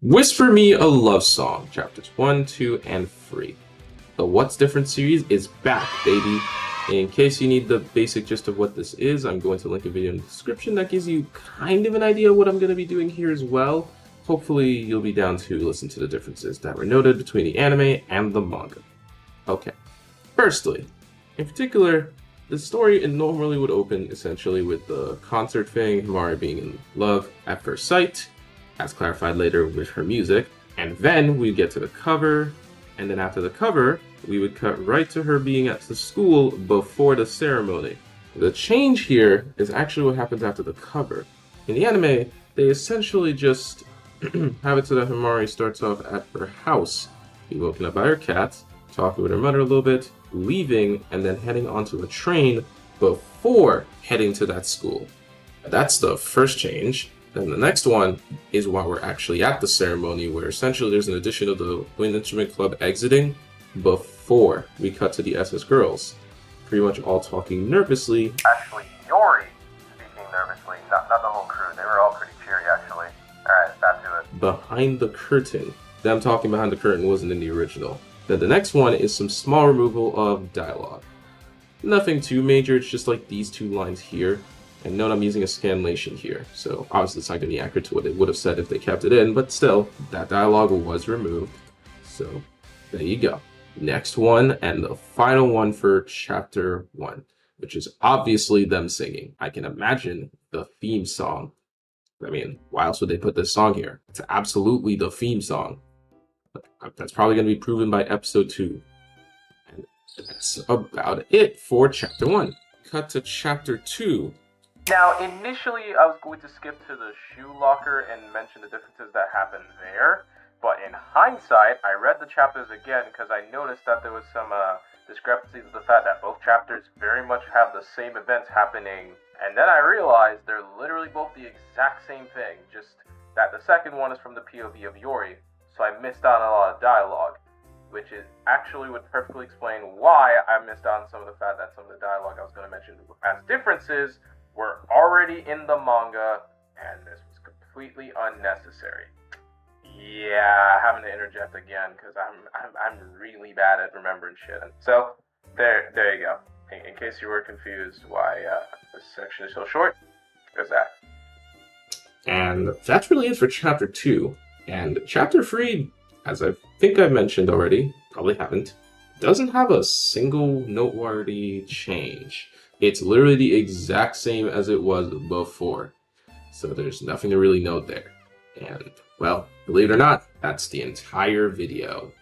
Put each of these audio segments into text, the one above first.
Whisper Me a Love Song, chapters 1, 2, and 3. The What's Different series is back, baby. In case you need the basic gist of what this is, I'm going to link a video in the description that gives you kind of an idea of what I'm going to be doing here as well. Hopefully you'll be down to listen to the differences that were noted between the anime and the manga. Okay, firstly, in particular, the story normally would open essentially with the concert thing, Himari being in love at first sight, as clarified later with her music, and then we'd get to the cover, and then after the cover, we would cut right to her being at the school before the ceremony. The change here is actually what happens after the cover. In the anime, they essentially just have it so that Himari starts off at her house, being woken up by her cat, talking with her mother a little bit, leaving, and then heading onto a train before heading to that school. That's the first change. Then the next one is while we're actually at the ceremony, where essentially there's an addition of the Wind Instrument Club exiting before we cut to the SS girls, pretty much all talking nervously. Actually, Yuri speaking nervously, not the whole crew. They were all pretty cheery, actually. Alright, back to it. Behind the curtain. Them talking behind the curtain wasn't in the original. Then the next one is some small removal of dialogue. Nothing too major, it's just like these two lines here. And note I'm using a scanlation here, so obviously it's not going to be accurate to what they would have said if they kept it in, but still, that dialogue was removed. So, there you go. Next one, and the final one for Chapter 1, which is obviously them singing. I can imagine the theme song. I mean, why else would they put this song here? It's absolutely the theme song. That's probably going to be proven by Episode 2. And that's about it for Chapter 1. Cut to Chapter 2. Now, initially, I was going to skip to the shoe locker and mention the differences that happened there, but in hindsight, I read the chapters again because I noticed that there was some discrepancies with the fact that both chapters very much have the same events happening, and then I realized they're literally both the exact same thing, just that the second one is from the POV of Yuri, so I missed out on a lot of dialogue, which is actually would perfectly explain why I missed out on some of the fact that some of the dialogue I was going to mention as differences were already in the manga, and this was completely unnecessary. Yeah, having to interject again because I'm really bad at remembering shit. So there you go. In case you were confused why this section is so short, there's that. And that's really it for Chapter 2. And Chapter 3, as I think I've mentioned already, probably haven't, doesn't have a single noteworthy change. It's literally the exact same as it was before. So there's nothing to really note there. And, well, believe it or not, that's the entire video.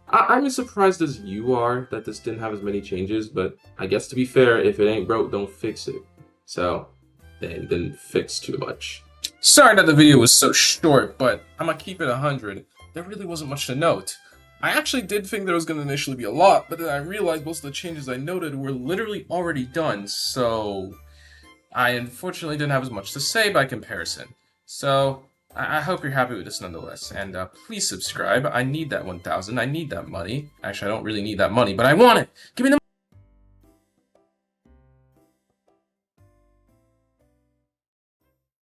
I'm as surprised as you are that this didn't have as many changes, but I guess to be fair, if it ain't broke, don't fix it. So, they didn't fix too much. Sorry that the video was so short, but I'm gonna keep it 100. There really wasn't much to note. I actually did think there was going to initially be a lot, but then I realized most of the changes I noted were literally already done, so I unfortunately didn't have as much to say by comparison. So I hope you're happy with this nonetheless, and please subscribe. I need that 1,000. I need that money. Actually, I don't really need that money, but I want it. Give me the